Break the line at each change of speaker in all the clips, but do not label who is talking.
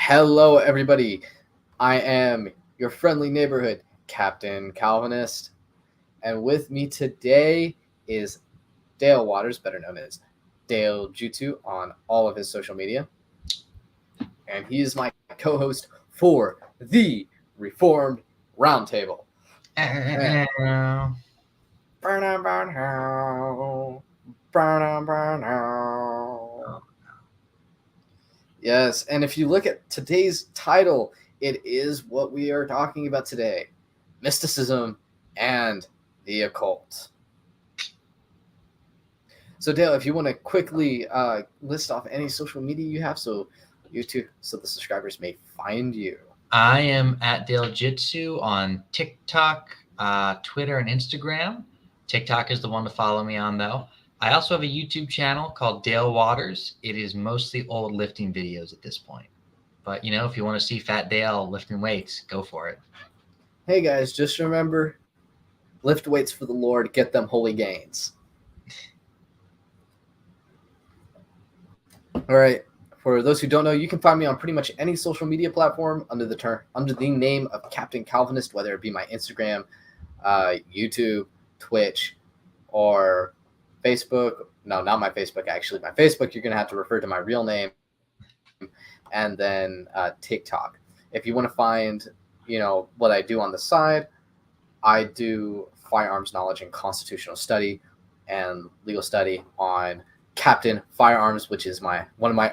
Hello, everybody. I am your friendly neighborhood Captain Calvinist, and with me today is Dale Waters, better known as Dale Jutsu on all of his social media, and he is my co-host for the Reformed Roundtable. And yes, and if you look at today's title, it is what we are talking about today: mysticism and the occult. So, Dale, if you want to quickly list off any social media you have, so the subscribers may find you.
I am at Dale Jitsu on TikTok, Twitter, and Instagram. TikTok is the one to follow me on, though. I also have a YouTube channel called Dale Waters. It is mostly old lifting videos at this point. But, if you want to see Fat Dale lifting weights, go for it.
Hey, guys, just remember, lift weights for the Lord, get them holy gains. All right. For those who don't know, you can find me on pretty much any social media platform under the name of Captain Calvinist, whether it be my Instagram, YouTube, Twitch, or Facebook. No, not my Facebook, actually. My Facebook, you're going to have to refer to my real name, and then TikTok. If you want to find, what I do on the side, I do firearms knowledge and constitutional study and legal study on Captain Firearms, which is one of my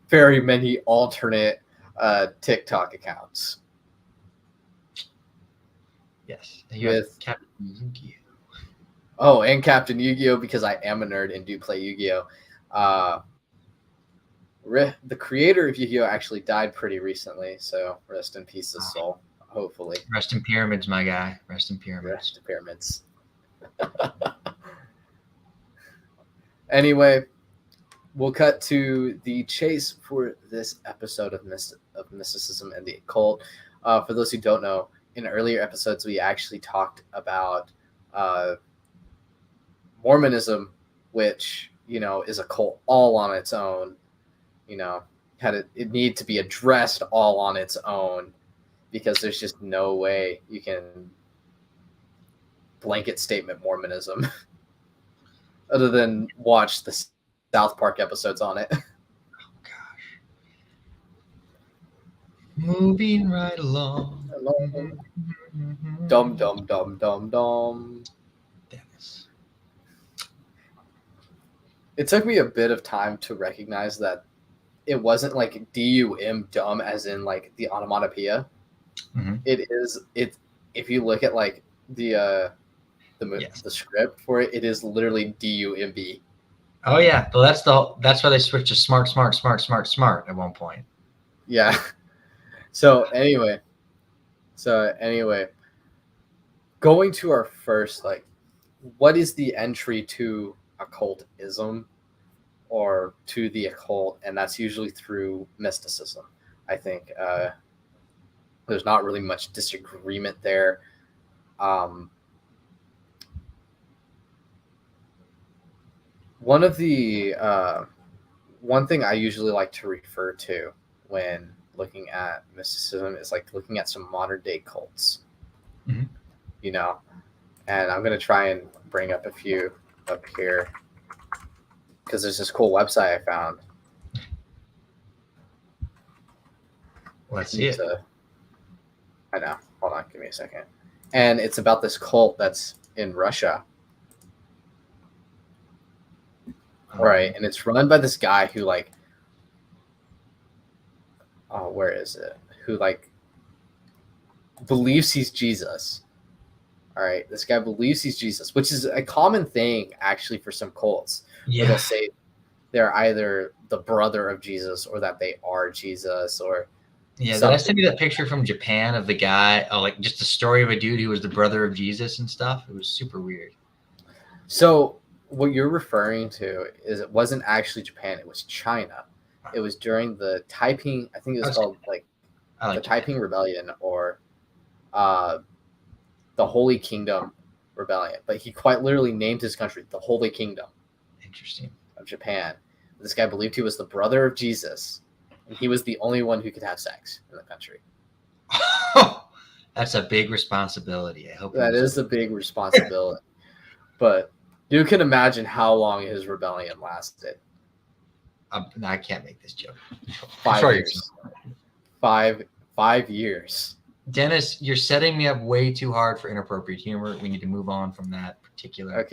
very many alternate TikTok accounts.
Yes, with Captain Yu-Gi-Oh.
Oh, and Captain Yu-Gi-Oh, because I am a nerd and do play Yu-Gi-Oh. The creator of Yu-Gi-Oh actually died pretty recently, so rest in peace, his soul. Hopefully,
rest in pyramids, my guy. Rest in pyramids.
Rest in pyramids. Anyway, we'll cut to the chase for this episode of Mysticism and the Occult. For those who don't know, in earlier episodes, we actually talked about Mormonism, which, is a cult all on its own. It needed to be addressed all on its own because there's just no way you can blanket statement Mormonism other than watch the South Park episodes on it.
Oh, gosh. Moving right along.
Dum, dum, dum, dum, dum.
Dennis.
It took me a bit of time to recognize that it wasn't like D-U-M, dumb, as in like the onomatopoeia.
Mm-hmm.
It if you look at like the script for it, it is literally D-U-M-B.
Oh yeah, well that's why they switched to smart at one point.
Yeah. So anyway, going to our first, what is the entry to occultism or to the occult? And that's usually through mysticism. I think there's not really much disagreement there. One thing I usually like to refer to when looking at mysticism is like looking at some modern day cults,
mm-hmm.
And I'm going to try and bring up a few up here because there's this cool website I found.
Let's see it.
I know. Hold on. Give me a second. And it's about this cult that's in Russia. Right. And it's run by this guy who where is it? Who believes he's Jesus. All right. This guy believes he's Jesus, which is a common thing actually for some cults.
Yeah.
Where they'll say they're either the brother of Jesus or that they are Jesus or
yeah. Did I send you that picture from Japan of the guy? Oh, like just the story of a dude who was the brother of Jesus and stuff. It was super weird.
So what you're referring to is it wasn't actually Japan. It was China. It was during the Taiping. I think it was called the Taiping Rebellion or the Holy Kingdom Rebellion. But he quite literally named his country the Holy Kingdom.
Interesting.
Of Japan. This guy believed he was the brother of Jesus. and he was the only one who could have sex in the country.
That's a big responsibility. I hope
That is a big responsibility. But you can imagine how long his rebellion lasted.
I can't make this joke.
5 years. 5 years.
Dennis, you're setting me up way too hard for inappropriate humor. We need to move on from that particular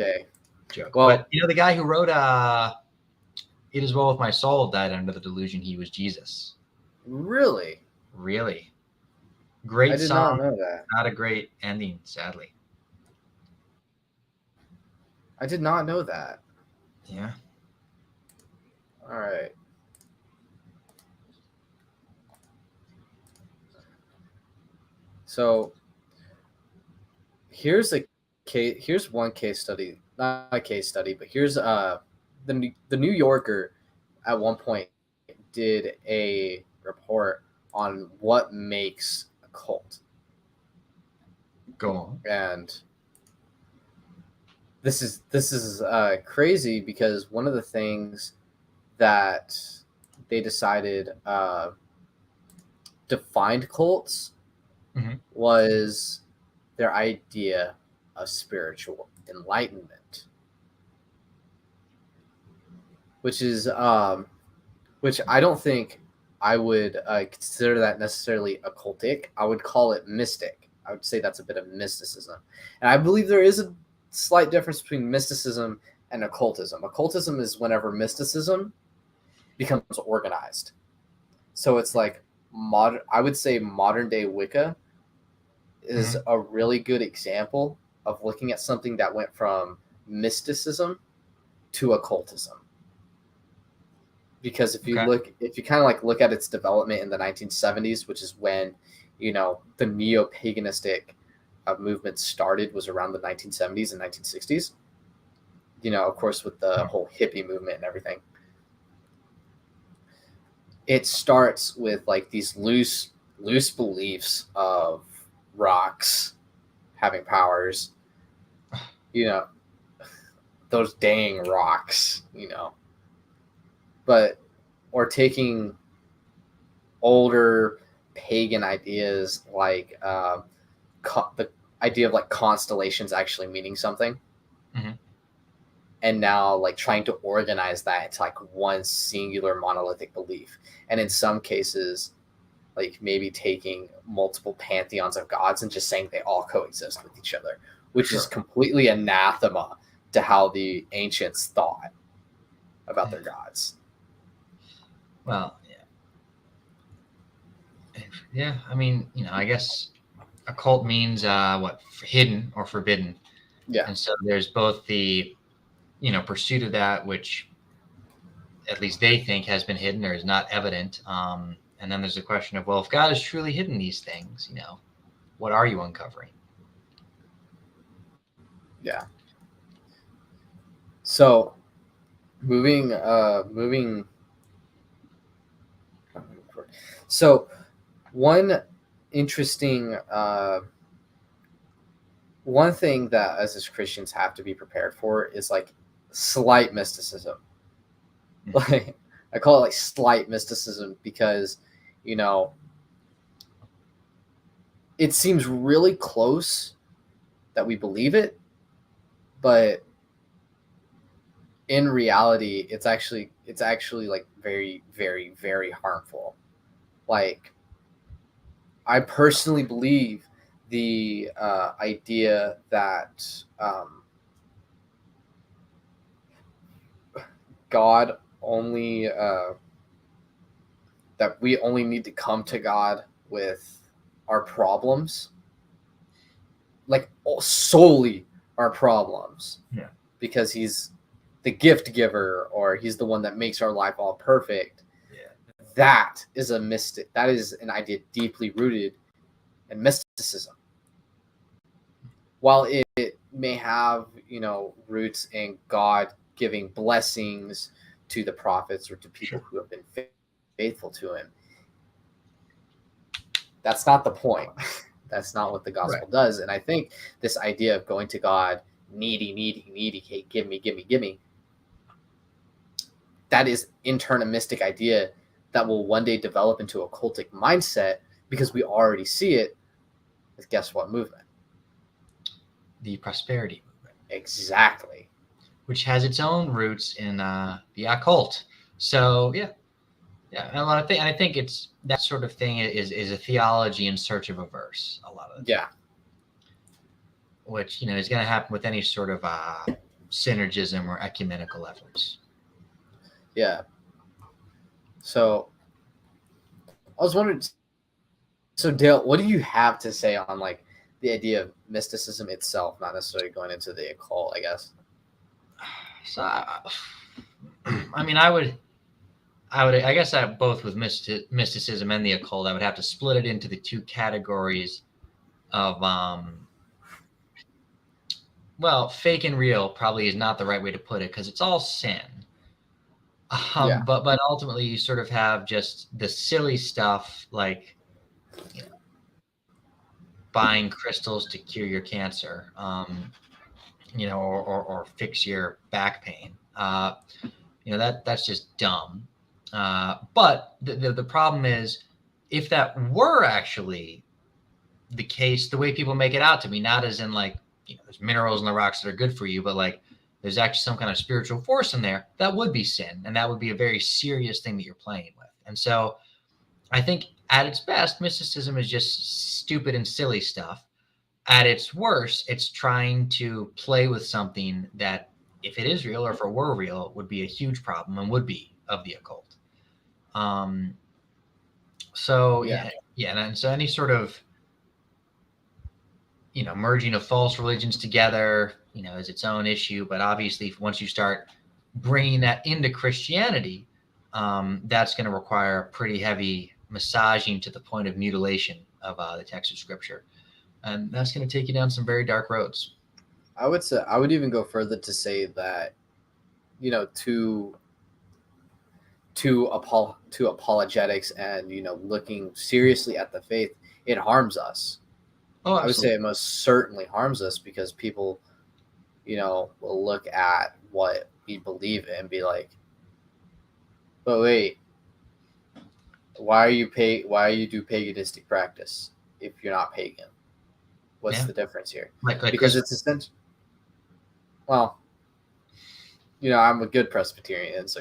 joke. Well, but the guy who wrote "It Is Well With My Soul" died under the delusion he was Jesus.
Really?
Really. Great
I did
song.
not know that.
Not a great ending, sadly.
I did not know that.
Yeah.
All right. So here's one case study, not a case study, but here's the New Yorker at one point did a report on what makes a cult.
Go on.
And this is crazy because one of the things that they decided defined cults was their idea of spiritual enlightenment, which is which I don't think I would consider that necessarily occultic. I would call it mystic. I would say that's a bit of mysticism, and I believe there is a slight difference between mysticism and occultism. Occultism is whenever mysticism becomes organized. So it's like I would say modern day Wicca is a really good example of looking at something that went from mysticism to occultism. Because if you kind of like look at its development in the 1970s, which is when, the neo-paganistic movement started, was around the 1970s and 1960s. Of course, with the whole hippie movement and everything. It starts with like these loose beliefs of rocks having powers, those dang rocks, or taking older pagan ideas like the idea of like constellations actually meaning something, and now like trying to organize that into like one singular monolithic belief, and in some cases like maybe taking multiple pantheons of gods and just saying they all coexist with each other, which is completely anathema to how the ancients thought about their gods.
Well, yeah. I mean, I guess occult means hidden or forbidden.
Yeah.
And so there's both the, pursuit of that, which at least they think has been hidden or is not evident. And then there's the question of, well, if God has truly hidden these things, what are you uncovering?
Yeah. So moving. So one interesting, one thing that us as Christians have to be prepared for is like slight mysticism. Like I call it like slight mysticism because, it seems really close that we believe it, but in reality, it's actually like very, very, very harmful. Like, I personally believe the idea that God only that we only need to come to God with our problems, like solely our problems, because He's the gift giver, or He's the one that makes our life all perfect. That is a mystic. That is an idea deeply rooted in mysticism. While it may have, roots in God giving blessings to the prophets or to people who have been faithful to Him, that's not the point. That's not what the gospel does. And I think this idea of going to God needy, hey, give me, that is internalistic idea that will one day develop into a cultic mindset because we already see it with guess what movement?
The prosperity movement.
Exactly.
Which has its own roots in the occult. So yeah, and I think it's that sort of thing is a theology in search of a verse a lot of the time. Which is going to happen with any sort of synergism or ecumenical efforts.
Yeah. So I was wondering. So Dale, what do you have to say on like the idea of mysticism itself, not necessarily going into the occult, I guess?
So I mean, I guess both with mysticism and the occult, I would have to split it into the two categories of well, fake and real probably is not the right way to put it because it's all sin.
Yeah.
But ultimately, you sort of have just the silly stuff like buying crystals to cure your cancer, or fix your back pain. That's just dumb. But the problem is, if that were actually the case, the way people make it out to be, not as in like there's minerals in the rocks that are good for you, but like there's actually some kind of spiritual force in there, that would be sin, and that would be a very serious thing that you're playing with. And so I think at its best, mysticism is just stupid and silly stuff. At its worst, it's trying to play with something that, if it is real or if it were real, would be a huge problem and would be of the occult. So yeah, and so any sort of merging of false religions together, is its own issue. But obviously, once you start bringing that into Christianity, that's going to require pretty heavy massaging to the point of mutilation of the text of Scripture, and that's going to take you down some very dark roads.
I would even go further to say that, to apologetics and looking seriously at the faith, it harms us.
Oh,
I would say it most certainly harms us because people, will look at what we believe in and be like, but wait, why are you do paganistic practice if you're not pagan? What's the difference here?
Like
because it's essential. Well, I'm a good Presbyterian, so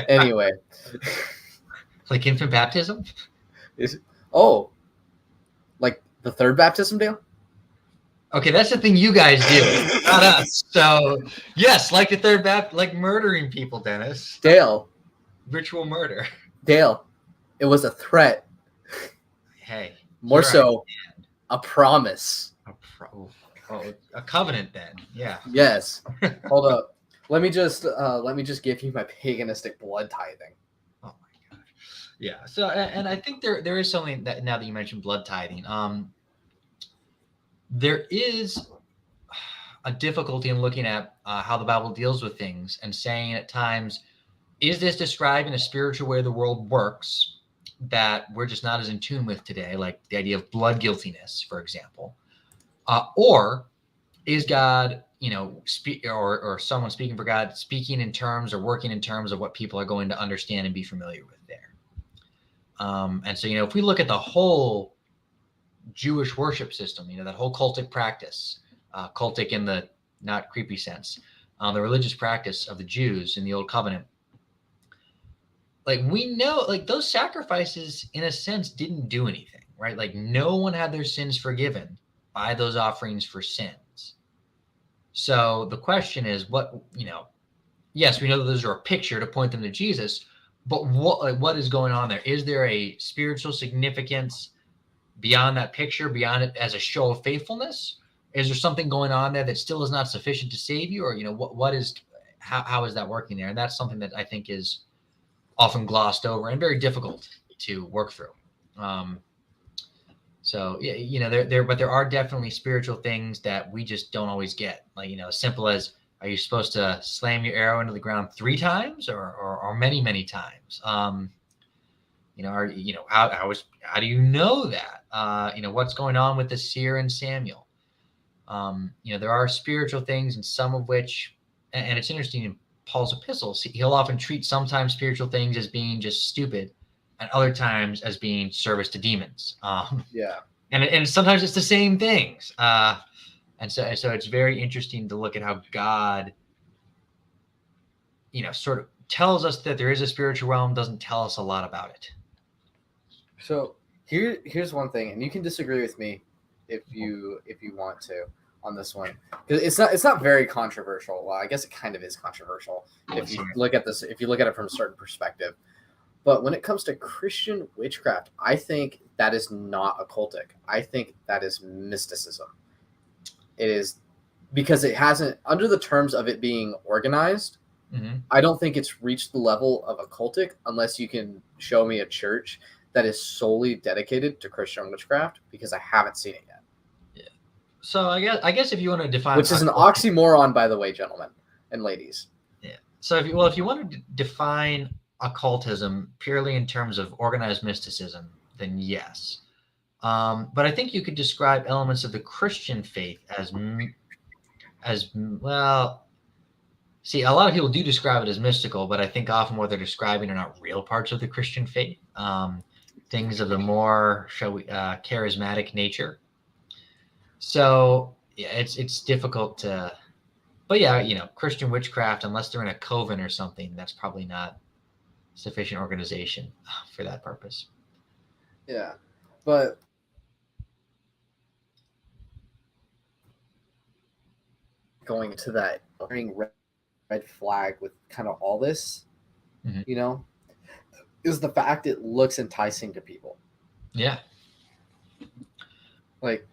anyway.
Like infant baptism?
Like the third baptism, Dale?
Okay, that's the thing you guys do, not us. So yes, like the third baptism, like murdering people, Dennis.
Dale.
Ritual murder.
Dale, it was a threat.
Hey.
More so, a promise.
A covenant then. Yeah.
Yes. Hold up. Let me just give you my paganistic blood tithing.
Oh my gosh. Yeah. So, and I think there is something that, now that you mentioned blood tithing, there is a difficulty in looking at how the Bible deals with things and saying at times, is this describing a spiritual way the world works that we're just not as in tune with today, like the idea of blood guiltiness, for example, or is God, or someone speaking for God, speaking in terms or working in terms of what people are going to understand and be familiar with there. And so, if we look at the whole Jewish worship system, that whole cultic practice, cultic in the not creepy sense, the religious practice of the Jews in the Old Covenant, like we know, like those sacrifices in a sense didn't do anything, right? Like no one had their sins forgiven by those offerings for sins. So the question is, yes, we know that those are a picture to point them to Jesus, but what is going on there? Is there a spiritual significance beyond that picture, beyond it as a show of faithfulness? Is there something going on there that still is not sufficient to save you? Or, how is that working there? And that's something that I think is often glossed over and very difficult to work through. So there are definitely spiritual things that we just don't always get. Like, as simple as, are you supposed to slam your arrow into the ground 3 times or many, many times? How do you know that? What's going on with the seer and Samuel? There are spiritual things, and some of which, and it's interesting Paul's epistles. He'll often treat sometimes spiritual things as being just stupid, and other times as being service to demons.
Yeah.
And sometimes it's the same things. And so it's very interesting to look at how God, sort of tells us that there is a spiritual realm, doesn't tell us a lot about it.
So here's one thing, and you can disagree with me if you want to on this one, because it's not very controversial. Well, I guess it kind of is controversial if you look at it from a certain perspective. But when it comes to Christian witchcraft, I think that is not occultic. I think that is mysticism. It is because it hasn't, under the terms of it being organized, I don't think it's reached the level of occultic unless you can show me a church that is solely dedicated to Christian witchcraft, because I haven't seen it yet.
Yeah. So I guess if you want to define,
which is an oxymoron, by the way, gentlemen and ladies.
Yeah. So if you want to define occultism purely in terms of organized mysticism, then yes. But I think you could describe elements of the Christian faith as well. See, a lot of people do describe it as mystical, but I think often what they're describing are not real parts of the Christian faith. Things of the more, charismatic nature. So yeah, it's difficult to, but yeah, Christian witchcraft, unless they're in a coven or something, that's probably not sufficient organization for that purpose.
Yeah, but going to that red flag with kind of all this, is the fact it looks enticing to people.
Yeah.
Like,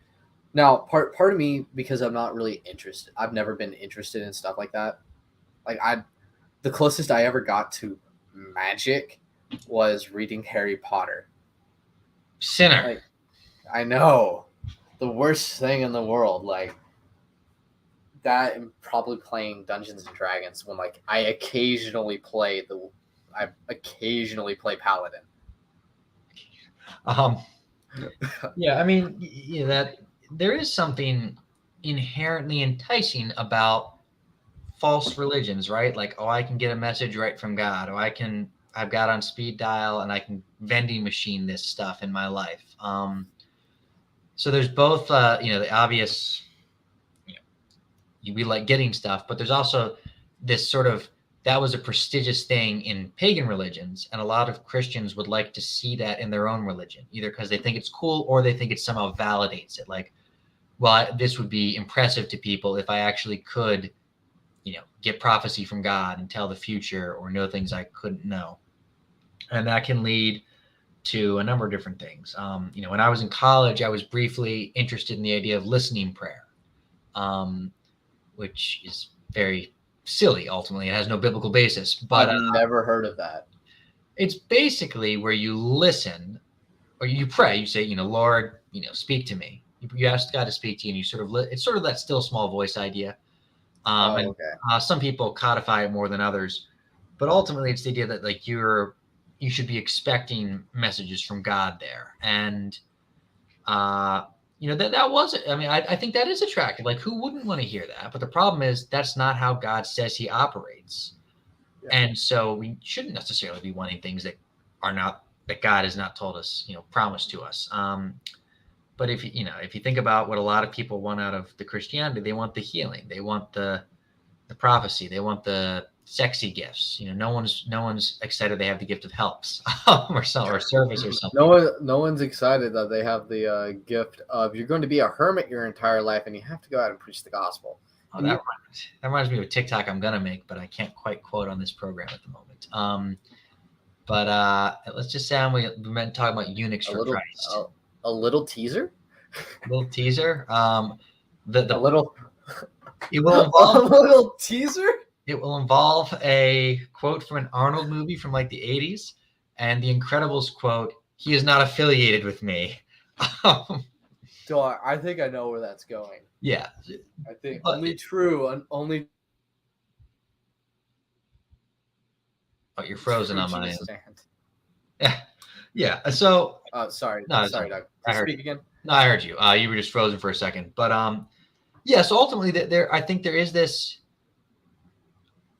now part of me, because I'm not really interested, I've never been interested in stuff like that. Like, the closest I ever got to magic was reading Harry Potter.
Sinner.
Like, I know, the worst thing in the world. Like, that and probably playing Dungeons and Dragons when I occasionally play Paladin.
Yeah, I mean, that there is something inherently enticing about false religions, right? Like, oh, I can get a message right from God, or I've got on speed dial and I can vending machine this stuff in my life. So there's both, the obvious, we like getting stuff, but there's also this sort of, that was a prestigious thing in pagan religions, and a lot of Christians would like to see that in their own religion, either because they think it's cool or they think it somehow validates it. Like, well, this would be impressive to people if I actually could, get prophecy from God and tell the future or know things I couldn't know. And that can lead to a number of different things. When I was in college, I was briefly interested in the idea of listening prayer, which is very silly. Ultimately, it has no biblical basis. But
I've never heard of that.
It's basically where you listen or you pray. You say, Lord, speak to me. You ask God to speak to you, and you sort of it's sort of that still small voice idea. Okay. Some people codify it more than others, but ultimately it's the idea that you should be expecting messages from God there. And that wasn't, I think that is attractive. Like, who wouldn't want to hear that? But the problem is that's not how God says he operates. Yeah. And so we shouldn't necessarily be wanting things that God has not told us, promised to us. But if you think about what a lot of people want out of the Christianity, they want the healing, they want the prophecy, they want the sexy gifts. No one's excited they have the gift of helps or service or something.
No one's excited that they have the gift of, you're going to be a hermit your entire life and you have to go out and preach the gospel.
Oh, that reminds me of a TikTok I'm gonna make, but I can't quite quote on this program at the moment. But let's just say we meant talking about eunuchs for Christ.
A little teaser.
A little teaser.
A little.
It will involve
a little teaser.
It will involve a quote from an Arnold movie from the 80s, and the Incredibles quote, "He is not affiliated with me."
So I think I know where that's going.
Yeah,
I think only true and only.
Oh, you're frozen on my end. Yeah. So.
Sorry,
no,
sorry, Doug. Speak again.
No, I heard you. You were just frozen for a second, but So ultimately, I think there is this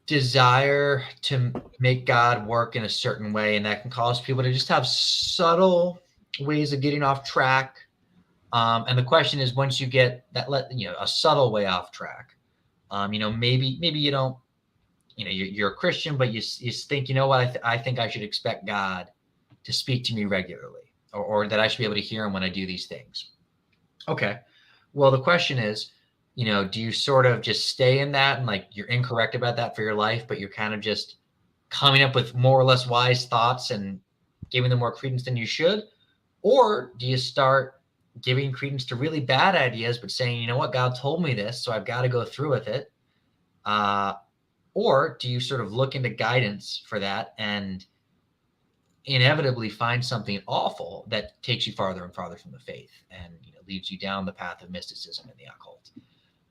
desire to make God work in a certain way, and that can cause people to just have subtle ways of getting off track. And the question is, once you get that, a subtle way off track, maybe you don't, you're a Christian, but you think, what, I think I should expect God to speak to me regularly, or that I should be able to hear him when I do these things. Okay. Well, the question is, do you sort of just stay in that and like you're incorrect about that for your life, but you're kind of just coming up with more or less wise thoughts and giving them more credence than you should? Or do you start giving credence to really bad ideas, but saying, you know what, God told me this, so I've got to go through with it? Or do you sort of look into guidance for that and inevitably find something awful that takes you farther and farther from the faith and leads you down the path of mysticism and the occult?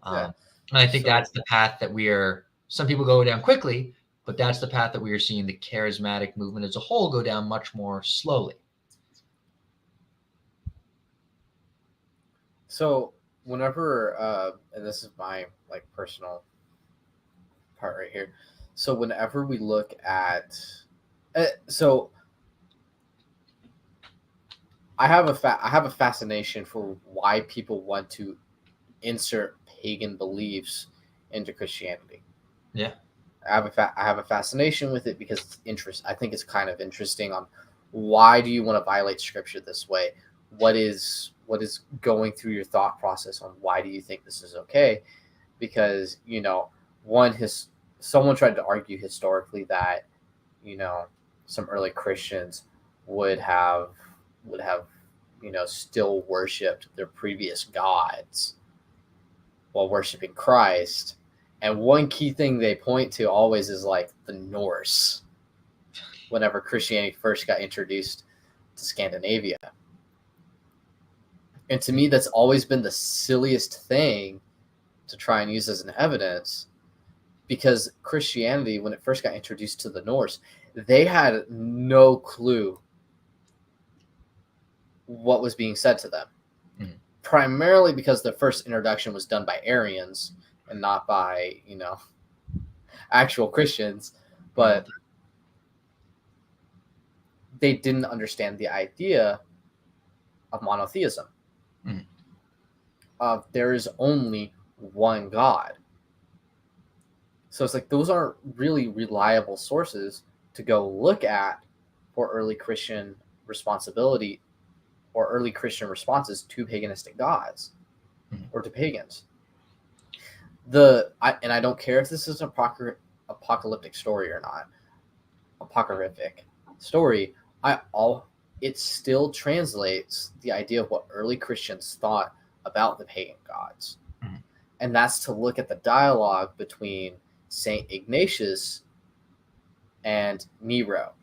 Yeah.
And I think
So
that's the path that some people go down quickly, but that's the path that we are seeing the charismatic movement as a whole go down much more slowly.
So whenever, and this is my like personal part right here. So whenever we look at, so I have a fascination for why people want to insert pagan beliefs into Christianity.
Yeah.
I have a fascination with it because it's I think it's kind of interesting on why do you want to violate scripture this way? What is going through your thought process on why do you think this is okay? Because someone tried to argue historically that some early Christians would have still worshipped their previous gods while worshiping Christ. And one key thing they point to always is like the Norse, whenever Christianity first got introduced to Scandinavia. And to me, that's always been the silliest thing to try and use as an evidence, because Christianity, when it first got introduced to the Norse, they had no clue what was being said to them. Mm-hmm. Primarily because the first introduction was done by Aryans and not by, actual Christians, but they didn't understand the idea of monotheism. Mm-hmm. There is only one God. So it's like those aren't really reliable sources to go look at for early Christian responsibility or early Christian responses to paganistic gods, mm-hmm. or to pagans. And I don't care if this is an apocalyptic story or not, apocryphic story, it still translates the idea of what early Christians thought about the pagan gods. Mm-hmm. And that's to look at the dialogue between Saint Ignatius and Nero.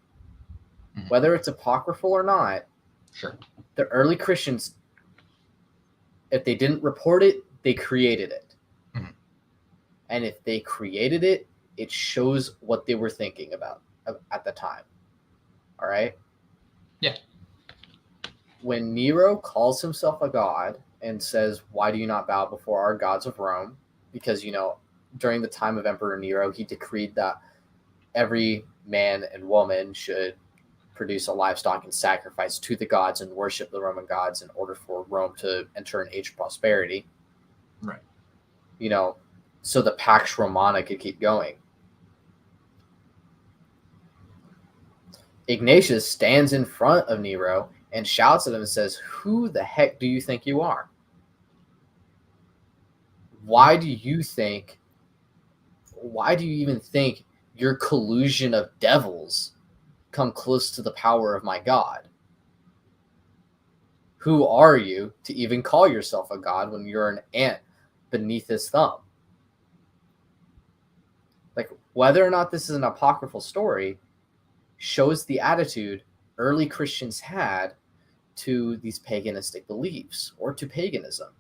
Mm-hmm. Whether it's apocryphal or not,
sure,
the early Christians, if they didn't report it, they created it. Mm-hmm. And if they created it, it shows what they were thinking about at the time. All right?
Yeah.
When Nero calls himself a god and says, "Why do you not bow before our gods of Rome?" Because, during the time of Emperor Nero, he decreed that every man and woman should produce a livestock and sacrifice to the gods and worship the Roman gods in order for Rome to enter an age of prosperity.
Right.
So the Pax Romana could keep going. Ignatius stands in front of Nero and shouts at him and says, "Who the heck do you think you are? Why do you even think your collusion of devils come close to the power of my God? Who are you to even call yourself a god when you're an ant beneath his thumb?" Like, whether or not this is an apocryphal story shows the attitude early Christians had to these paganistic beliefs or to paganism.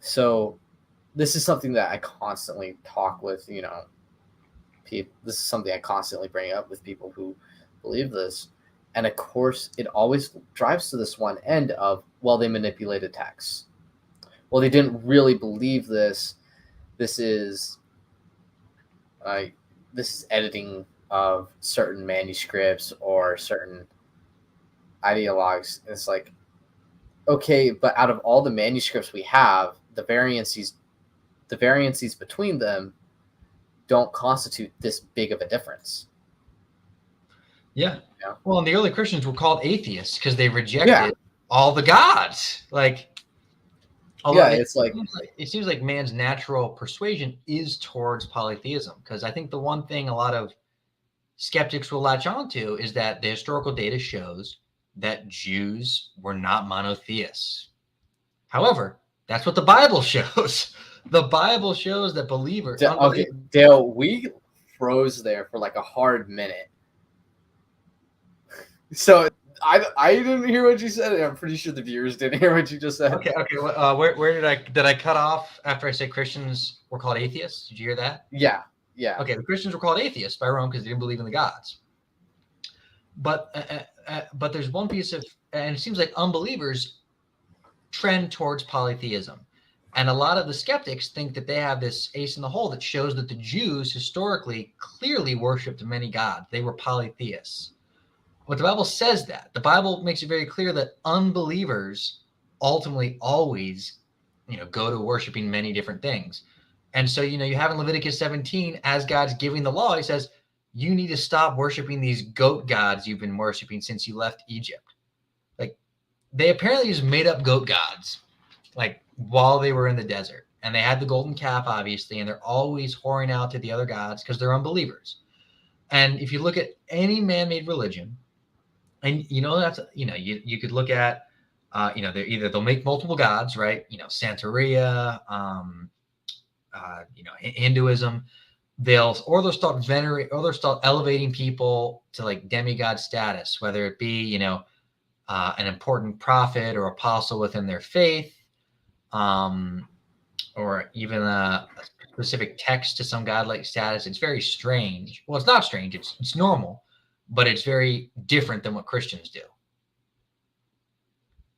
So this is something that I constantly talk with, people. This is something I constantly bring up with people who believe this. And of course, it always drives to this one end of, well, they manipulated texts. Well, they didn't really believe this. This is like this is editing of certain manuscripts or certain ideologues. And it's like, okay, but out of all the manuscripts we have, the variances between them don't constitute this big of a difference.
Yeah.
Yeah.
Well, and the early Christians were called atheists because they rejected all the gods. Like, although
It's like,
it seems like man's natural persuasion is towards polytheism, because I think the one thing a lot of skeptics will latch onto is that the historical data shows that Jews were not monotheists. However, that's what the Bible shows. The Bible shows that
okay, Dale, we froze there for like a hard minute. So I didn't hear what you said, and I'm pretty sure the viewers didn't hear what you just said.
Okay. Where did I cut off after I said Christians were called atheists? Did you hear that?
Yeah.
Okay, the Christians were called atheists by Rome because they didn't believe in the gods. But there's one piece of, and it seems like unbelievers trend towards polytheism. And a lot of the skeptics think that they have this ace in the hole that shows that the Jews historically clearly worshipped many gods. They were polytheists. But the Bible says that. The Bible makes it very clear that unbelievers ultimately always, go to worshiping many different things. And so, you have in Leviticus 17, as God's giving the law, he says, you need to stop worshiping these goat gods you've been worshiping since you left Egypt. Like, they apparently just made up goat gods, like, while they were in the desert. And they had the golden calf, obviously, and they're always whoring out to the other gods because they're unbelievers. And if you look at any man-made religion, and that's you could look at they'll make multiple gods, right? Santeria, Hinduism. They'll start elevating people to like demigod status, whether it be an important prophet or apostle within their faith, or even a specific text to some godlike status. It's very strange. Well, it's not strange. It's normal. But it's very different than what Christians do.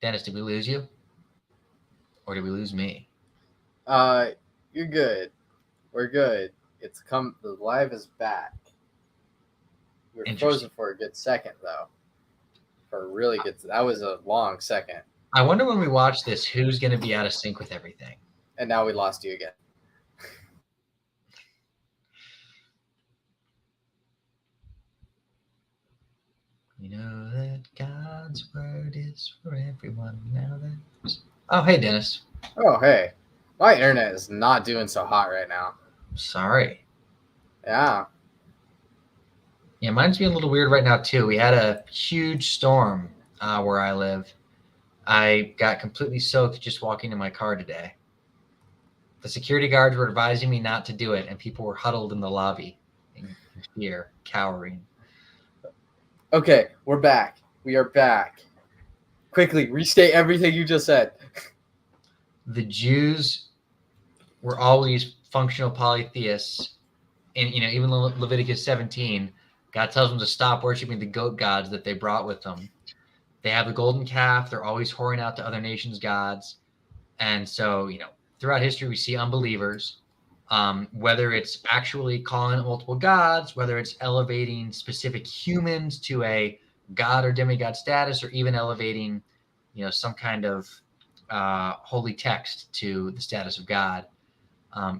Dennis, did we lose you? Or did we lose me?
You're good. We're good. The live is back. We were frozen for a good second, though. For a really good, that was a long second.
I wonder when we watch this, who's going to be out of sync with everything.
And now we lost you again.
You know that God's word is for everyone. Now that. Oh, hey, Dennis.
Oh, hey. My internet is not doing so hot right now.
Sorry.
Yeah.
Yeah, mine's being a little weird right now, too. We had a huge storm where I live. I got completely soaked just walking in my car today. The security guards were advising me not to do it, and people were huddled in the lobby in fear, cowering.
Okay, we're back. We are back. Quickly, restate everything you just said.
The Jews were always functional polytheists. And, even Leviticus 17, God tells them to stop worshiping the goat gods that they brought with them. They have the golden calf. They're always whoring out to other nations' gods. And so, throughout history, we see unbelievers, whether it's actually calling it multiple gods, whether it's elevating specific humans to a god or demigod status, or even elevating, some kind of holy text to the status of God.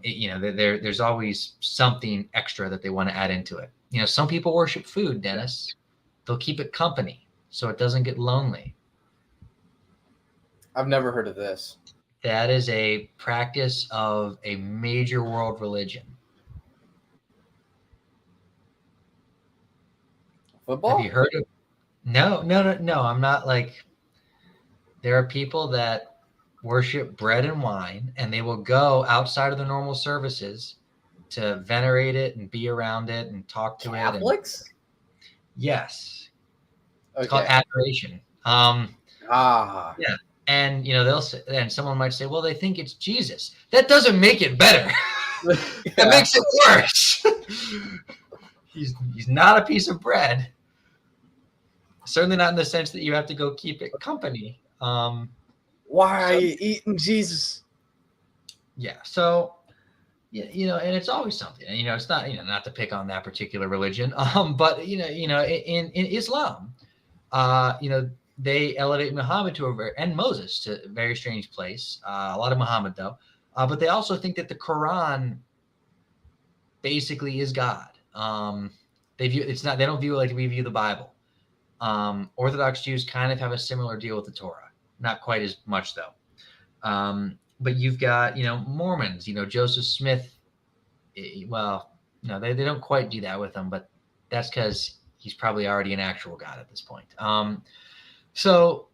There's always something extra that they want to add into it. Some people worship food, Dennis. They'll keep it company so it doesn't get lonely.
I've never heard of this.
That is a practice of a major world religion.
Football?
Have you heard of? No. I'm not like. There are people that worship bread and wine, and they will go outside of the normal services to venerate it and be around it and talk to
Catholics?
it.
Catholics?
Yes.
Okay.
It's called adoration. Yeah. And and someone might say, well, they think it's Jesus. That doesn't make it better. That makes it worse. He's not a piece of bread. Certainly not in the sense that you have to go keep it company.
Why are you eating Jesus?
Yeah. So Yeah, and it's always something. And it's not, not to pick on that particular religion, but in Islam, they elevate Muhammad and Moses to a very strange place. A lot of Muhammad though, but they also think that the Quran basically is God. They view it's not. They don't view it like we view the Bible. Orthodox Jews kind of have a similar deal with the Torah, not quite as much though. But you've got Mormons. Joseph Smith. Well, no, they don't quite do that with him, but that's because he's probably already an actual God at this point. So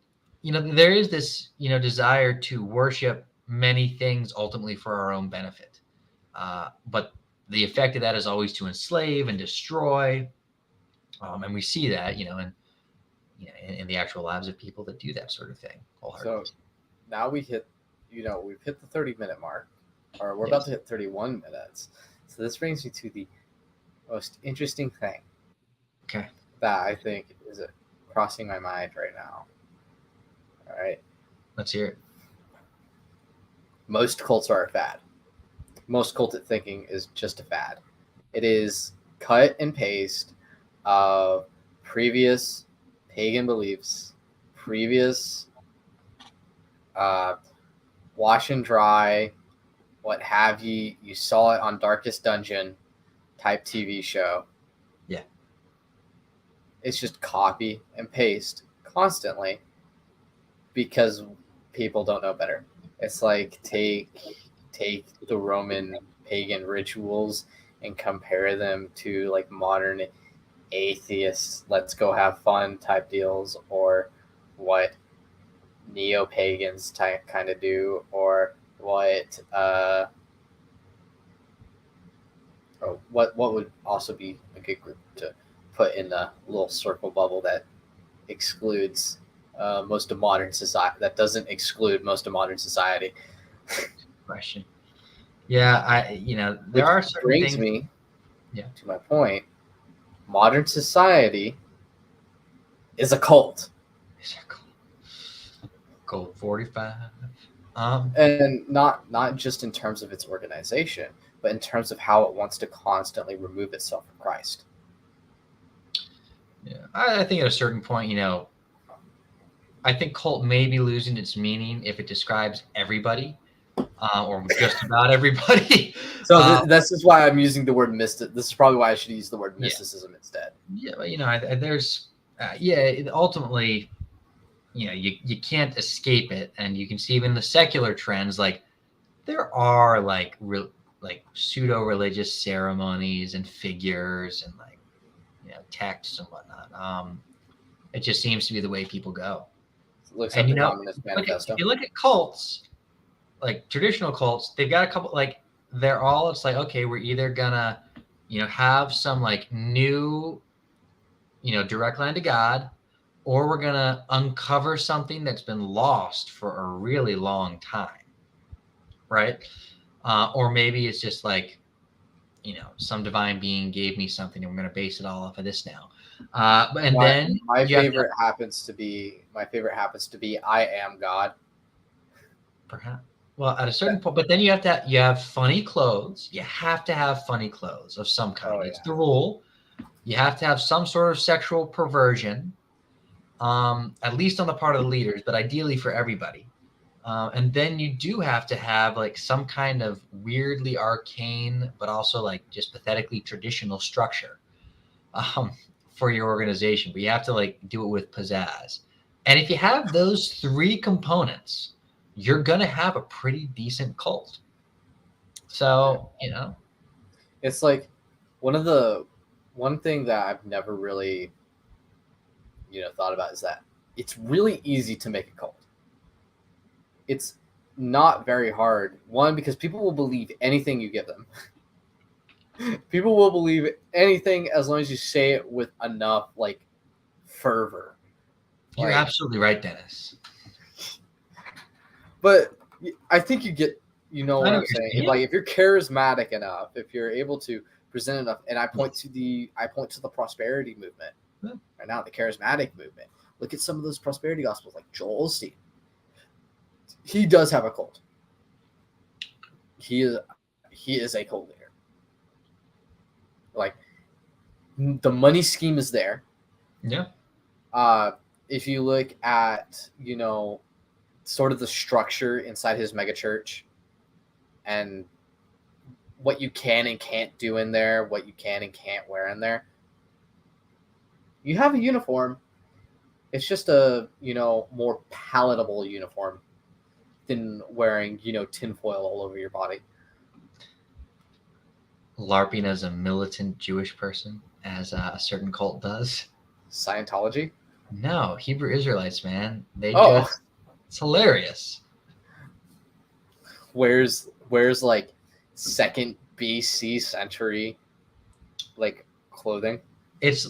there is this desire to worship many things ultimately for our own benefit, but the effect of that is always to enslave and destroy, and we see that in the actual lives of people that do that sort of thing.
So now we've hit the 30-minute mark, or we're
Yes.
about to hit 31 minutes. So this brings me to the most interesting thing.
Okay.
That I think is crossing my mind right now. All right.
Let's hear it.
Most cults are a fad. Most cultic thinking is just a fad. It is cut and paste of previous pagan beliefs, previous wash and dry, what have you. You saw it on Darkest Dungeon type TV show.
Yeah.
It's just copy and paste constantly because people don't know better. It's like take the Roman pagan rituals and compare them to like modern atheists, let's go have fun type deals, or what neo-pagans kind of do, or what what would also be a good group to put in the little circle bubble that excludes most of modern society, that doesn't exclude most of modern society.
Question. Yeah, there are certain
brings
things.
me
Yeah.
to my point. Modern society is a cult.
Code 45.
And not just in terms of its organization, but in terms of how it wants to constantly remove itself from Christ.
Yeah, I think at a certain point, I think cult may be losing its meaning if it describes everybody, or just about everybody.
So this is why I'm using the word mystic. This is probably why I should use the word mysticism instead.
Yeah, but there's, ultimately, you can't escape it, and you can see even the secular trends. Like there are like pseudo religious ceremonies and figures and like texts and whatnot. It just seems to be the way people go.
It looks
And
like the Communist Manifesto.
if you look at cults, like traditional cults, they've got a couple like it's like, okay, we're either gonna have some like new direct line to God, or we're gonna uncover something that's been lost for a really long time, right? Or maybe it's just like some divine being gave me something and we're going to base it all off of this now.
My favorite happens to be I am God.
Perhaps. Well, at a certain point, but then you have funny clothes. You have to have funny clothes of some kind. It's the rule. You have to have some sort of sexual perversion, at least on the part of the leaders, but ideally for everybody. And then you do have to have like some kind of weirdly arcane, but also like just pathetically traditional structure for your organization. But you have to like do it with pizzazz. And if you have those three components, you're going to have a pretty decent cult. So,
it's like one thing that I've never really, thought about is that it's really easy to make a cult. It's not very hard. One, because people will believe anything you give them. People will believe anything as long as you say it with enough like fervor.
You're absolutely right, Dennis.
But I think you get, what I'm saying. If you're charismatic enough, if you're able to present enough, and I point to the prosperity movement right now, the charismatic movement. Look at some of those prosperity gospels, like Joel Osteen. He does have a cult. He he is a cult leader. Like, the money scheme is there.
Yeah.
If you look at, sort of the structure inside his megachurch and what you can and can't do in there, what you can and can't wear in there, you have a uniform. It's just a, more palatable uniform than wearing, tinfoil all over your body.
LARPing as a militant Jewish person, as a certain cult does.
Scientology?
No, Hebrew Israelites, man. It's hilarious.
Where's like second BC century like clothing?
It's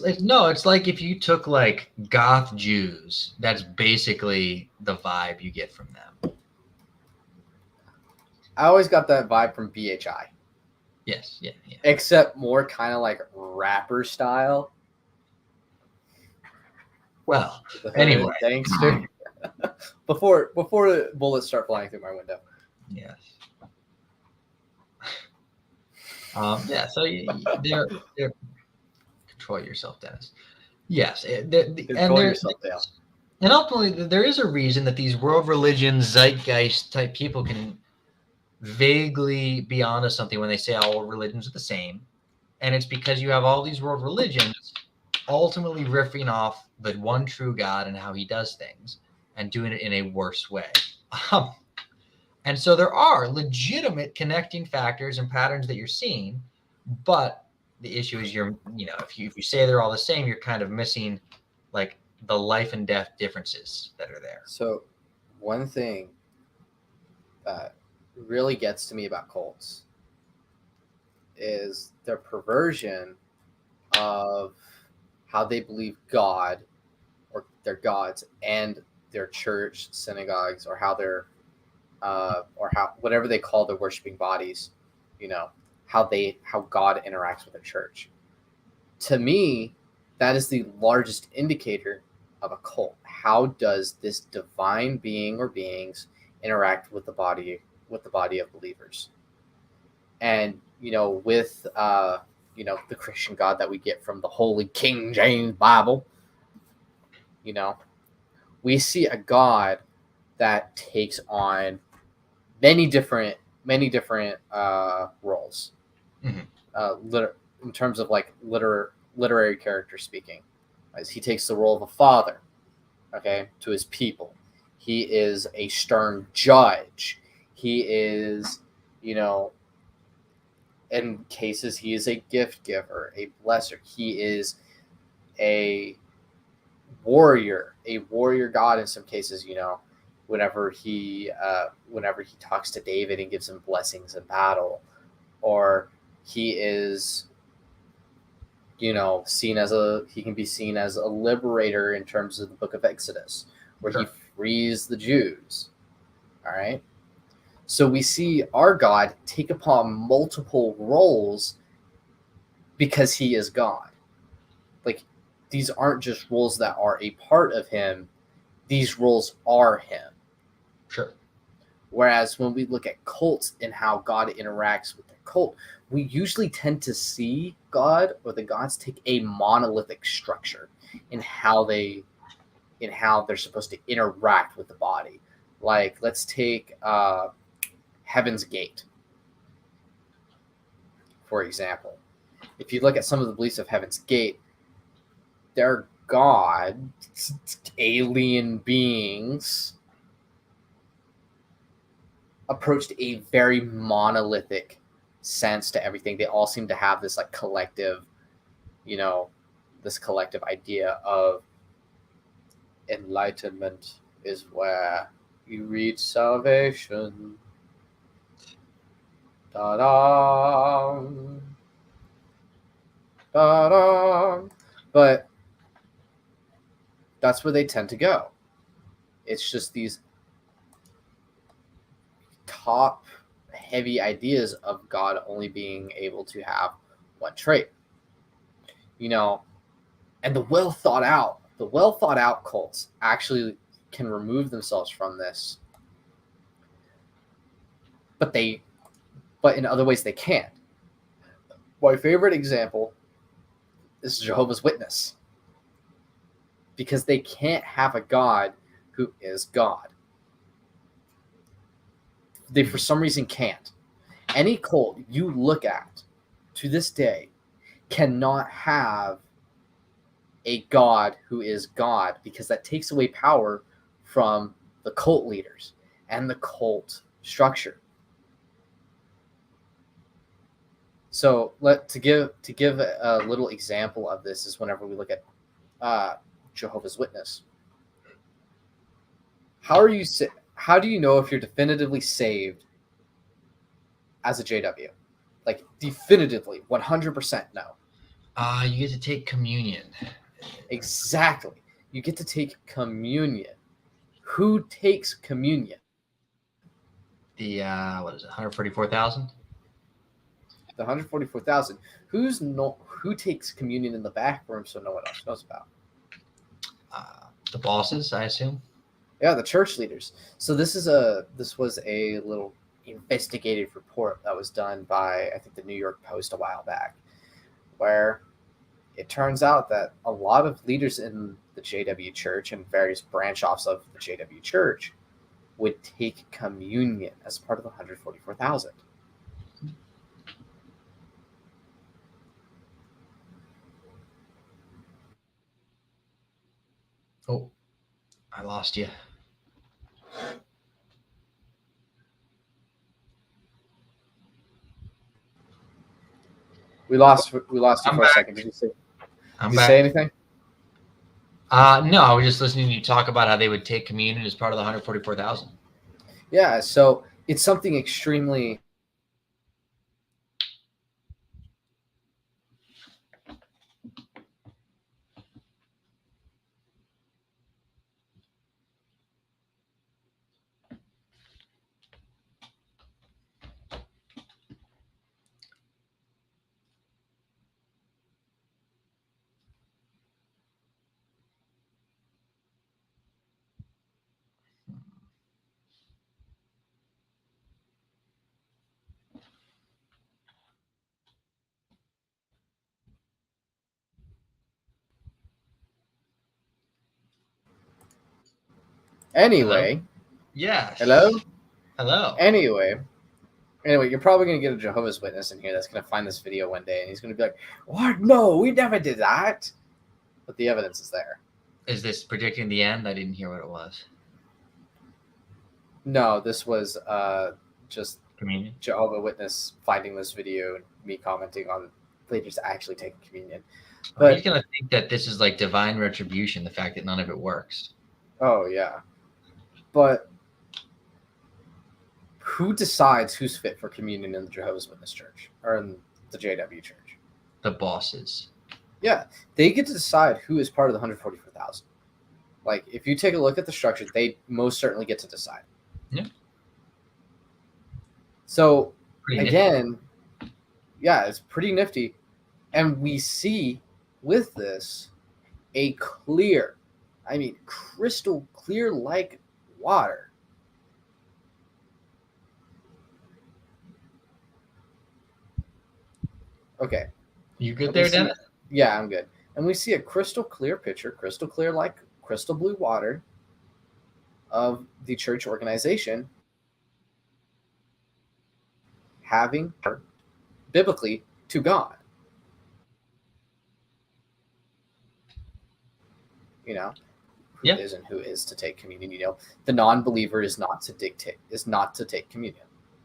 like if you took like goth Jews, that's basically the vibe you get from them.
I always got that vibe from BHI.
Yes, yeah.
Except more kind of like rapper style.
Well, anyway,
gangster. before the bullets start flying through my window.
Yes. So they're control yourself, Dennis. Yes,
Control yourself, Dale.
And ultimately, there is a reason that these world religion zeitgeist type people can vaguely be onto something when they say all religions are the same, and it's because you have all these world religions ultimately riffing off the one true God and how he does things and doing it in a worse way. And so there are legitimate connecting factors and patterns that you're seeing, but the issue is if you say they're all the same, you're kind of missing like the life and death differences that are there.
So one thing that really gets to me about cults is their perversion of how they believe God or their gods and their church, synagogues, or how they're or how whatever they call their worshiping bodies, how God interacts with the church. To me, that is the largest indicator of a cult. How does this divine being or beings interact with the body of believers? And with the Christian God that we get from the Holy King James Bible, we see a God that takes on many different roles.
Mm-hmm.
In terms of like literary character speaking, as he takes the role of a father, okay, to his people. He is a stern judge. He is, in cases, he is a gift giver, a blesser. He is a warrior God in some cases, whenever he talks to David and gives him blessings in battle, or he is he can be seen as a liberator in terms of the book of Exodus, where
Sure.
he frees the Jews. All right. So we see our God take upon multiple roles because he is God. Like, these aren't just roles that are a part of him. These roles are him.
Sure.
Whereas when we look at cults and how God interacts with the cult, we usually tend to see God or the gods take a monolithic structure in how they're supposed to interact with the body. Like, let's take Heaven's Gate, for example. If you look at some of the beliefs of Heaven's Gate, their gods, alien beings, approached a very monolithic sense to everything. They all seem to have this like collective, this collective idea of enlightenment is where you reach salvation. Da-da. Da-da. But that's where they tend to go. It's just these top heavy ideas of God only being able to have one trait. And the well thought out cults actually can remove themselves from this. But they but in other ways they can't. My favorite example is Jehovah's Witness, because they can't have a God who is God. They, for some reason, can't. Any cult you look at to this day cannot have a God who is God, because that takes away power from the cult leaders and the cult structure. So to give a little example of this is whenever we look at Jehovah's Witness. How do you know if you're definitively saved as a JW? Like definitively, 100% no.
You get to take communion.
Exactly. You get to take communion. Who takes communion?
The what is it, 144,000?
The 144,000. Who takes communion in the back room so no one else knows about?
The bosses, I assume.
Yeah, the church leaders. So this was a little investigative report that was done by, I think, the New York Post a while back, where it turns out that a lot of leaders in the JW Church and various branch offs of the JW Church would take communion as part of the 144,000.
Oh, I lost you.
We lost you
I'm
for
back.
a second. Did you say
back.
say anything?
No, I was just listening to you talk about how they would take communion as part of the 144,000.
Yeah, so it's something extremely anyway.
Hello? Yes.
Hello? Anyway, you're probably going to get a Jehovah's Witness in here that's going to find this video one day, and he's going to be like, what? No, we never did that. But the evidence is there.
Is this predicting the end? I didn't hear what it was.
No, this was just
Communion?
Jehovah's Witness finding this video and me commenting on leaders actually taking communion.
But he's going to think that this is like divine retribution, the fact that none of it works.
Oh, yeah. But who decides who's fit for communion in the Jehovah's Witness Church or in the JW Church?
The bosses.
Yeah, they get to decide who is part of the 144,000. Like, if you take a look at the structure, they most certainly get to decide.
Yeah.
So,
Pretty
again, yeah, it's pretty nifty. And we see with this a clear, crystal clear like water. Okay.
You good there, Dennis?
Yeah, I'm good. And we see a crystal clear picture, crystal clear like crystal blue water of the church organization having biblically to God. Who is and who is to take communion. The non-believer is not to take communion.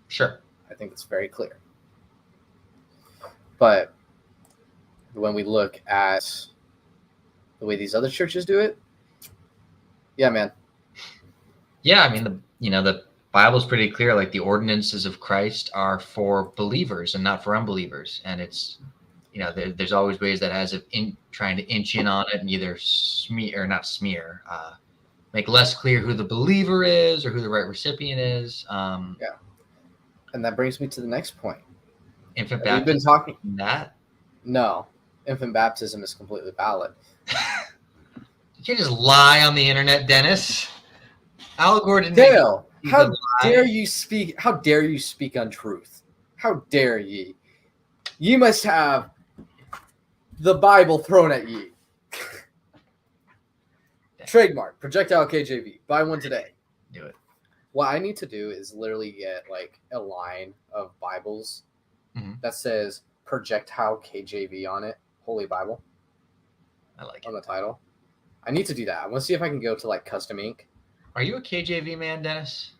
Sure.
I think it's very clear. But when we look at the way these other churches do it, yeah, man.
Yeah, the Bible's pretty clear. Like, the ordinances of Christ are for believers and not for unbelievers. And it's, there's always ways that has it trying to inch in on it and either make less clear who the believer is or who the right recipient is.
Yeah. And that brings me to the next point.
Infant baptism.
We've been talking
that.
No, infant baptism is completely valid.
You can't just lie on the internet, Dennis. Al Gore didn't.
Dale, how dare you speak untruth? How dare ye? Ye must have the Bible thrown at ye. Trademark, Projectile KJV. Buy one today.
Do it.
What I need to do is literally get like a line of Bibles that says Projectile KJV on it. Holy Bible.
I like
on
it.
the title. I need to do that. I want to see if I can go to like custom ink.
Are you a KJV man, Dennis?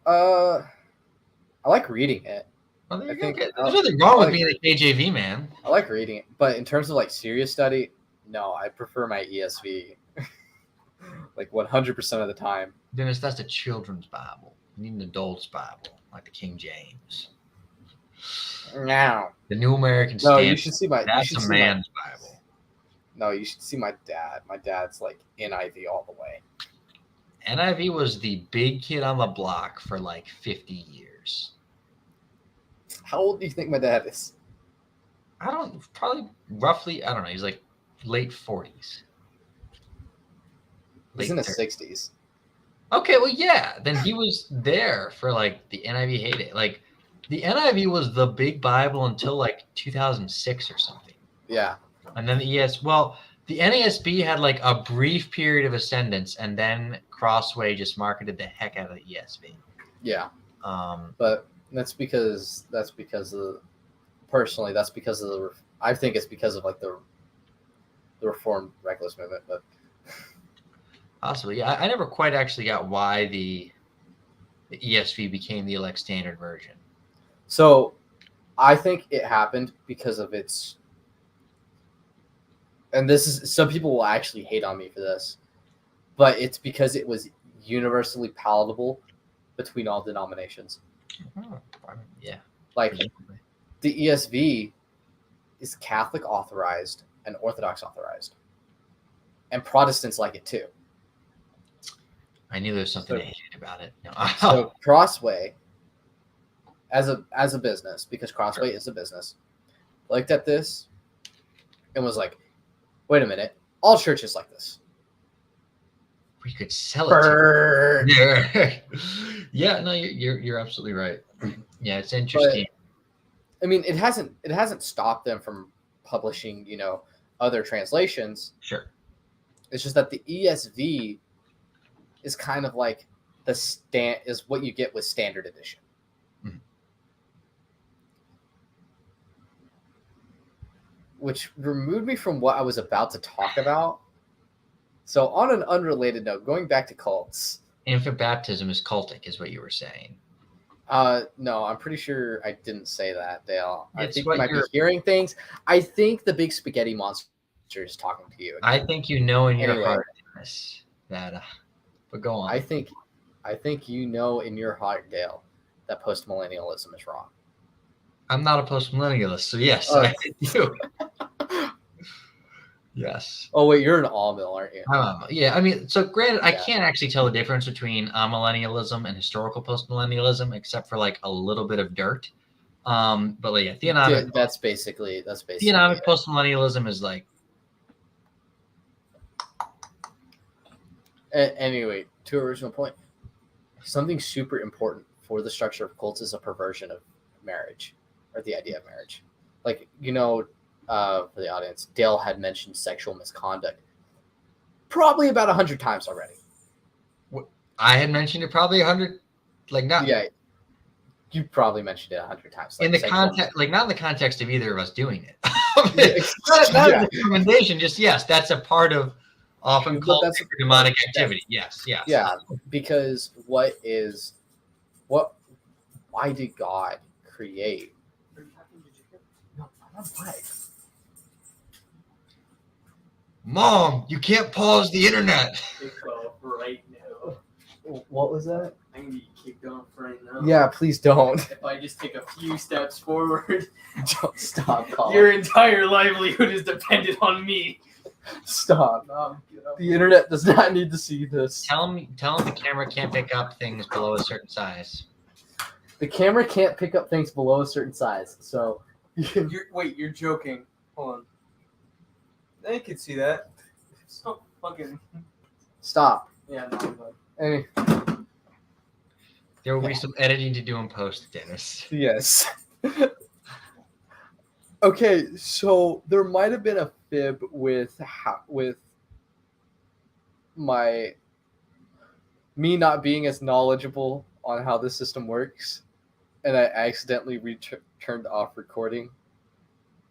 I like reading it.
Well, there
I
you
think
go. There's nothing wrong with
like
being a KJV man.
I like reading it, but in terms of like serious study, no, I prefer my ESV. Like 100% of the time.
Dennis, that's a children's Bible. You need an adult's Bible, like the King James.
No.
The New American
No,
Standard.
you should see my.
That's a man's Bible.
No, you should see my dad. My dad's like NIV all the way.
NIV was the big kid on the block for like 50 years.
How old do you think my dad is?
Probably roughly, I don't know. He's like late 40s.
He's in his 60s.
Okay, well, yeah. Then he was there for like the NIV heyday. Like the NIV was the big Bible until like 2006 or something.
Yeah.
And then the NASB had like a brief period of ascendance, and then Crossway just marketed the heck out of the ESV.
Yeah. But that's because of personally, that's because of the. I think it's because of like the Reformed Reckless movement, but.
Possibly, yeah. I never quite actually got why the ESV became the elect standard version.
So, I think it happened because of its. And this is some people will actually hate on me for this, but it's because it was universally palatable between all denominations.
Yeah,
like the ESV is Catholic authorized and Orthodox authorized, and Protestants like it too.
I knew there was something I hated about it. No.
So Crossway, as a business, because Crossway is a business, looked at this and was like, "Wait a minute, all churches like this.
We could sell it." To yeah, yeah. No, you're absolutely right. Yeah, it's interesting.
But, I mean, it hasn't stopped them from publishing, other translations.
Sure.
It's just that the ESV is kind of like is what you get with standard edition. Mm-hmm. Which removed me from what I was about to talk about. So on an unrelated note, going back to cults.
Infant baptism is cultic, is what you were saying.
No, I'm pretty sure I didn't say that, Dale. I think
you
might be hearing things. I think the big spaghetti monster is talking to you again.
I think you know in your heart that but go on.
I think you know in your heart, Dale, that postmillennialism is wrong.
I'm not a postmillennialist, so yes, I do. Yes.
Oh wait, you're an all-mill, aren't you?
Yeah, I mean, so granted, I can't actually tell the difference between millennialism and historical postmillennialism, except for like a little bit of dirt. But like, yeah, theonomic.
That's basically
theonomic postmillennialism is like.
Anyway, to original point, something super important for the structure of cults is a perversion of marriage, or the idea of marriage. Like, for the audience, Dale had mentioned sexual misconduct probably about 100 times already.
I had mentioned it probably 100, like not.
Yeah, you probably mentioned it 100 times.
Like in the context, like not in the context of either of us doing it. Not a recommendation. Just yes, that's a part of often called demonic activity. Yes.
Yeah, because why did God create? No, I'm on mic.
Mom, you can't pause the internet.
Right now.
What was that?
I'm gonna get kicked off right now.
Yeah, please don't.
If I just take a few steps forward,
don't stop, Colin.
Your entire livelihood is dependent on me.
Stop. The internet does not need to see this.
Tell him the camera can't pick up things below a certain size.
The camera can't pick up things below a certain size. So
you're joking. Hold on. I can see that. Stop fucking.
Stop.
Yeah, no.
Any.
There will be some editing to do in post, Dennis.
Yes. Okay, so there might have been a fib with my me not being as knowledgeable on how the system works, and I accidentally turned off recording,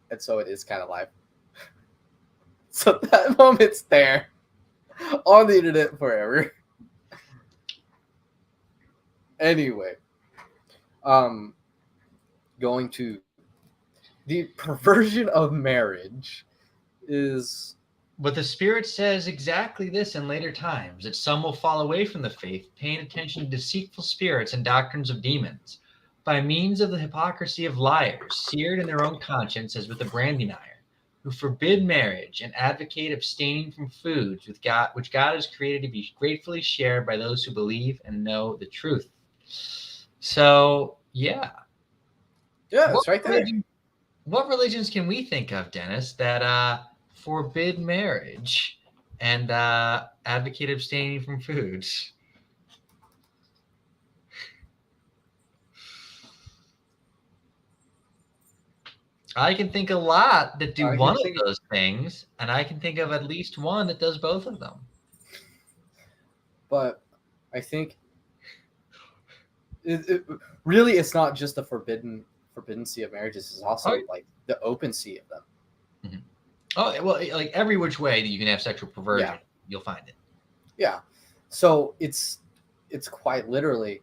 and so it is kind of live. So that moment's there on the internet forever. Anyway, going to the perversion of marriage is.
But the Spirit says exactly this in later times, that some will fall away from the faith, paying attention to deceitful spirits and doctrines of demons, by means of the hypocrisy of liars, seared in their own conscience as with a branding iron, who forbid marriage and advocate abstaining from foods which God has created to be gratefully shared by those who believe and know the truth. So, yeah.
Yeah, it's right there.
What religions can we think of, Dennis, that forbid marriage and advocate abstaining from foods? I can think a lot that do one of those things, and I can think of at least one that does both of them.
But I think really it's not just the forbiddency of marriages; it's also like the opensy of them.
Mm-hmm. Oh well, like every which way that you can have sexual perversion, you'll find it.
Yeah, so it's quite literally,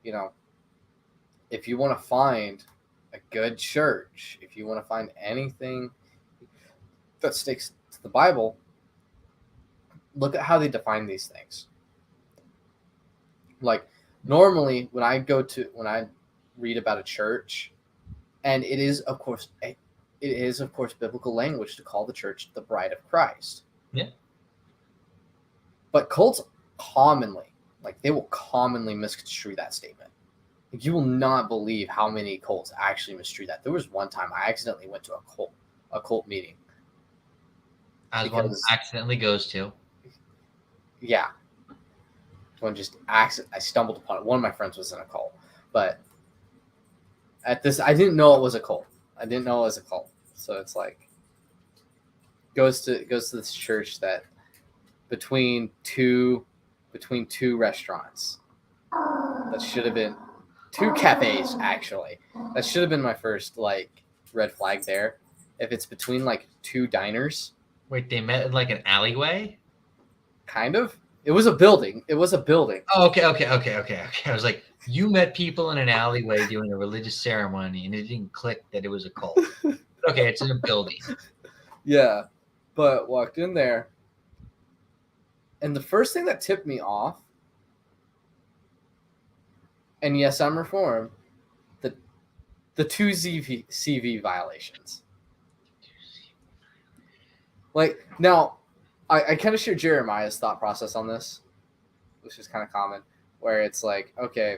if you want to find a good church, if you want to find anything that sticks to the Bible, look at how they define these things. Like normally when I read about a church, and it is of course biblical language to call the church the bride of Christ.
Yeah.
But cults commonly misconstrue that statement. You will not believe how many cults actually misconstrue that. There was one time I accidentally went to a cult meeting.
As one accidentally goes to.
Yeah. I stumbled upon it. One of my friends was in a cult, but I didn't know it was a cult. So it's like goes to this church that between two restaurants that should have been two cafes, actually. That should have been my first red flag there. If it's between two diners.
Wait, they met in an alleyway?
Kind of. It was a building.
Oh, okay. I was like, you met people in an alleyway doing a religious ceremony, and it didn't click that it was a cult. Okay, it's in a building.
Yeah, but walked in there, and the first thing that tipped me off, and yes, I'm reformed, the two CV violations. Now, I kind of share Jeremiah's thought process on this, which is kind of common, where it's like, okay,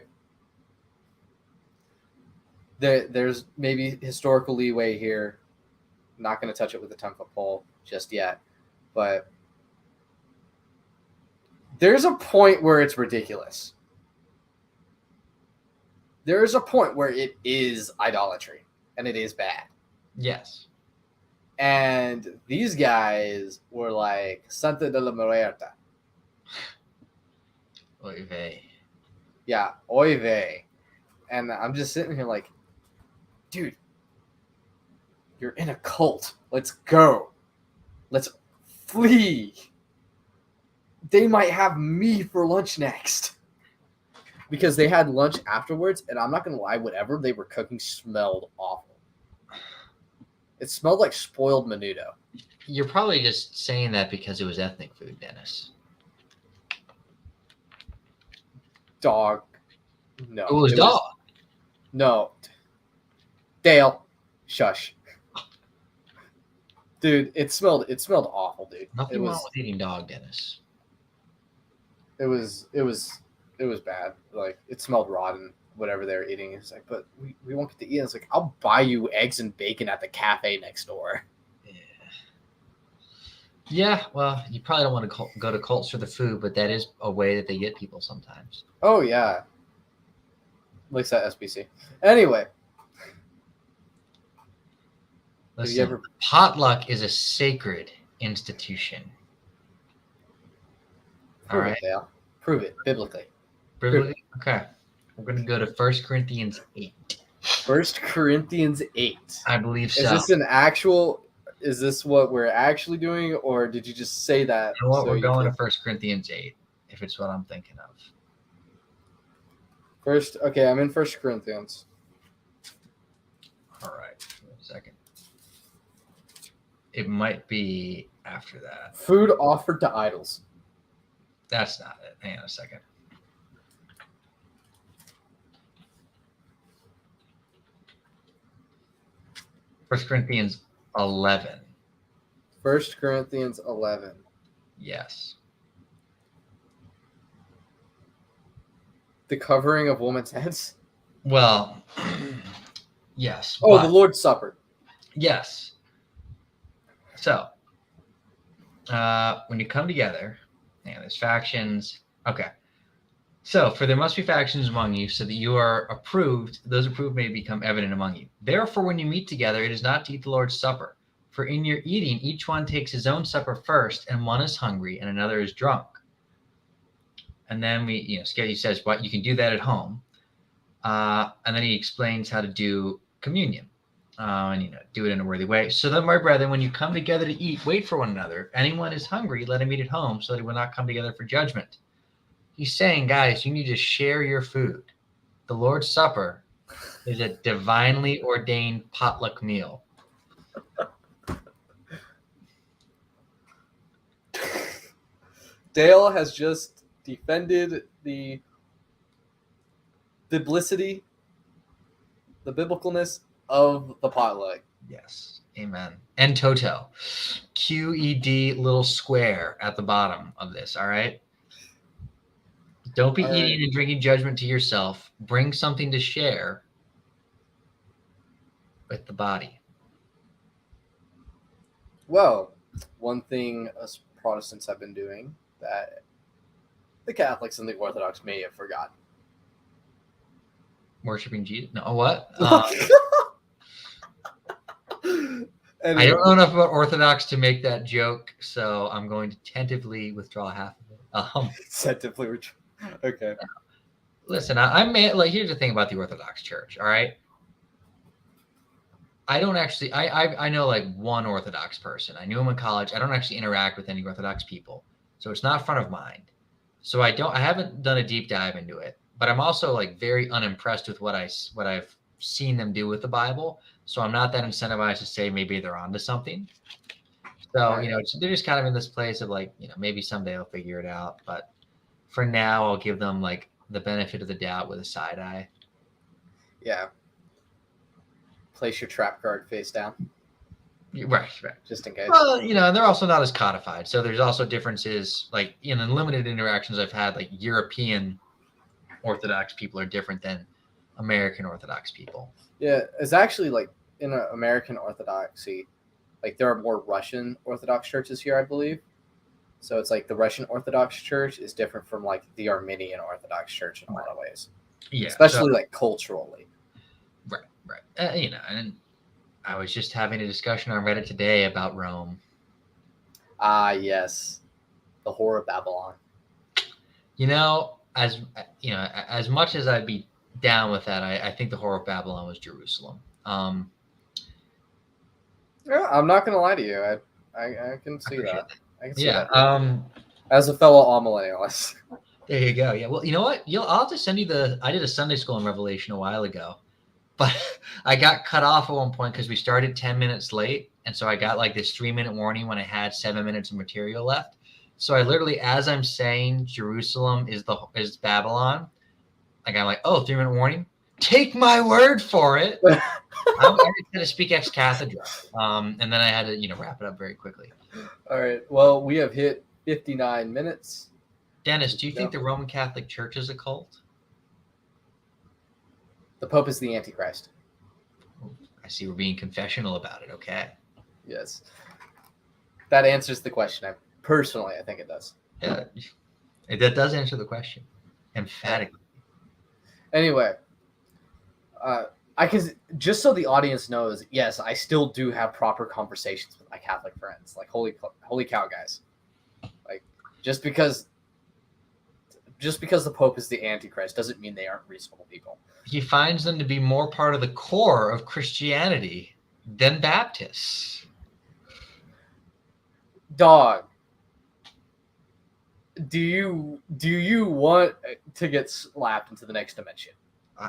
there's maybe historical leeway here. Not going to touch it with a 10-foot pole just yet, but there's a point where it's ridiculous. There is a point where it is idolatry, and it is bad.
Yes.
And these guys were like Santa de la Muerta.
Oy vey.
Yeah, oy vey. And I'm just sitting here like, dude, you're in a cult. Let's go. Let's flee. They might have me for lunch next. Because they had lunch afterwards, and I'm not going to lie, whatever they were cooking smelled awful. It smelled like spoiled menudo.
You're probably just saying that because it was ethnic food, Dennis.
Dog. No.
It was dog.
No. Dale. Shush. Dude, it smelled awful, dude.
Nothing wrong with eating dog, Dennis.
It was bad. It smelled rotten, whatever they were eating. It's like, but we won't get to eat. It's like, I'll buy you eggs and bacon at the cafe next door.
Yeah, well, you probably don't want to go to cults for the food, but that is a way that they get people sometimes.
Oh, yeah. least at SBC. Anyway, have you
Listen,
ever
potluck is a sacred institution. All
prove
right.
it, Dale? Prove it biblically.
Biblically? Okay. We're going to go to 1 Corinthians 8.
1 Corinthians 8.
I believe so.
Is this an actual? Is this what we're actually doing, or did you just say that?
You know what?
so
We're
you
going
can-
to 1 Corinthians 8, if it's what I'm thinking of.
First, okay, I'm in 1 Corinthians.
All right. Wait a second. It might be after that.
Food offered to idols.
That's not it. Hang on a second. First Corinthians 11.
1 Corinthians 11.
Yes.
The covering of women's heads.
Well, yes.
Oh,
but-
the Lord's Supper.
Yes. So, when you come together, there's factions. Okay. So, for there must be factions among you, so that you are approved. Those approved may become evident among you. Therefore, when you meet together, it is not to eat the Lord's Supper. For in your eating, each one takes his own supper first, and one is hungry, and another is drunk. And then Sketty says, "What you can do that at home," and then he explains how to do communion. And do it in a worthy way. So then, my brethren, when you come together to eat, wait for one another. Anyone is hungry, let him eat at home, so that he will not come together for judgment. He's saying, guys, you need to share your food. The Lord's Supper is a divinely ordained potluck meal.
Dale has just defended the biblicity, the biblicalness of the potluck.
Yes. Amen. And Toto. QED little square at the bottom of this, all right? Don't be
All
eating
right.
and drinking judgment to yourself. Bring something to share with the body.
Well, one thing us Protestants have been doing that the Catholics and the Orthodox may have forgotten.
Worshipping Jesus? No, what?
Anyway,
I don't know enough about Orthodox to make that joke, so I'm going to tentatively withdraw half of it.
Tentatively, okay.
Listen, I'm like, here's the thing about the Orthodox Church, all right? I don't actually, I know like one Orthodox person. I knew him in college. I don't actually interact with any Orthodox people, so it's not front of mind. So I haven't done a deep dive into it, but I'm also like very unimpressed with what I've seen them do with the Bible. So I'm not that incentivized to say maybe they're onto something. So, they're just kind of in this place of like, maybe someday I'll figure it out. But for now, I'll give them like the benefit of the doubt with a side eye.
Yeah. Place your trap card face down.
Right.
Just in case.
Well, they're also not as codified. So there's also differences, like in the limited interactions I've had, like European Orthodox people are different than American Orthodox people.
Yeah, it's actually like in American Orthodoxy, like there are more Russian Orthodox churches here, I believe. So it's like the Russian Orthodox Church is different from like the Armenian Orthodox Church in a lot of ways.
Yeah.
Especially like culturally.
Right. And I was just having a discussion on Reddit today about Rome.
Ah, yes. The Whore of Babylon.
As much as I'd be down with that, I think the Whore of Babylon was Jerusalem.
Yeah, I'm not gonna lie to you. I can see that. I can see that. As a fellow amillennialist.
There you go. Yeah. Well, you know what? I'll have to send you I did a Sunday school in Revelation a while ago, but I got cut off at one point because we started 10 minutes late. And so I got like this 3-minute warning when I had 7 minutes of material left. So I literally, as I'm saying Jerusalem is Babylon, like I'm like, oh, 3-minute warning. Take my word for it. I was going to speak ex cathedra. And then I had to, wrap it up very quickly.
All right. Well, we have hit 59 minutes.
Dennis, do you think the Roman Catholic Church is a cult?
The Pope is the Antichrist.
I see we're being confessional about it. Okay.
Yes. That answers the question. Personally, I think it does.
Yeah, that does answer the question emphatically.
Anyway, I can, just so the audience knows, yes, I still do have proper conversations with my Catholic friends. Like, holy cow, guys! Like, just because the Pope is the Antichrist doesn't mean they aren't reasonable people.
He finds them to be more part of the core of Christianity than Baptists.
Dog, do you want to get slapped into the next dimension?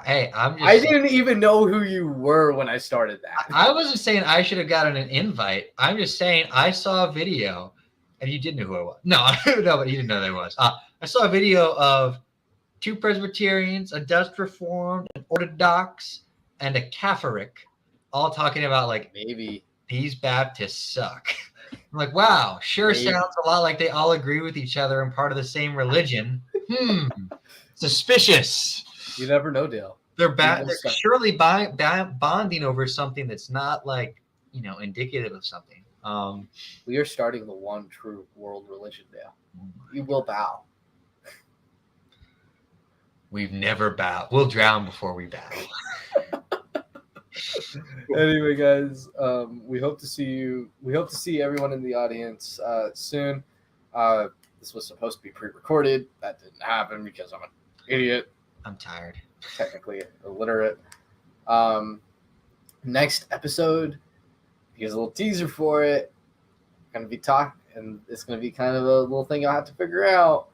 Hey,
I didn't even know who you were when I started that.
I wasn't saying I should have gotten an invite. I'm just saying I saw a video, and you didn't know who I was. No, no, but you didn't know who I was. I saw a video of 2 Presbyterians, a Dutch Reformed, an Orthodox, and a Catholic, all talking about like
Maybe
these Baptists suck. I'm like, wow, sure
Maybe.
sounds a lot like they all agree with each other and part of the same religion. Suspicious.
You never know, Dale.
They're surely bonding over something that's not like, indicative of something.
We are starting the one true world religion, Dale. You will bow.
We've never bowed. We'll drown before we bow.
Anyway, guys, we hope to see you. We hope to see everyone in the audience soon. This was supposed to be pre-recorded. That didn't happen because I'm an idiot.
I'm tired.
Technically illiterate. Next episode, here's a little teaser for it. Going to be talking, and it's going to be kind of a little thing I'll have to figure out.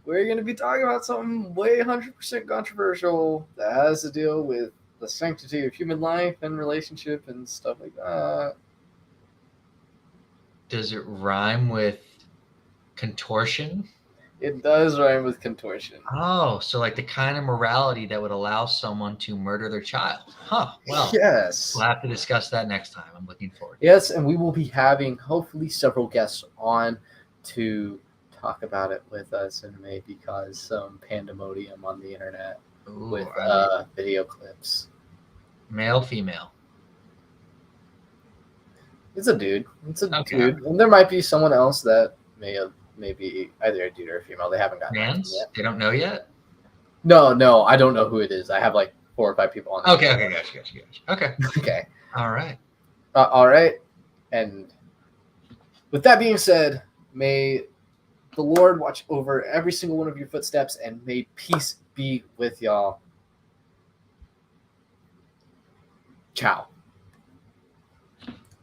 We're going to be talking about something way 100% controversial that has to deal with the sanctity of human life and relationship and stuff like that.
Does it rhyme with contortion?
It does rhyme with contortion.
Oh, so like the kind of morality that would allow someone to murder their child. Huh. Well,
yes.
We'll have to discuss that next time. I'm looking forward.
Yes, and we will be having hopefully several guests on to talk about it with us and maybe cause some pandemonium on the internet.
Ooh,
with video clips.
Male, female?
It's a dude. It's a dude. And there might be someone else that may be either a dude or a female. They haven't gotten
Fans?
yet.
They don't know yet?
No, I don't know who it is. I have like 4 or 5 people on.
Okay, gotcha. Okay.
Okay.
All right.
All right. And with that being said, may the Lord watch over every single one of your footsteps, and may peace be with y'all. Ciao.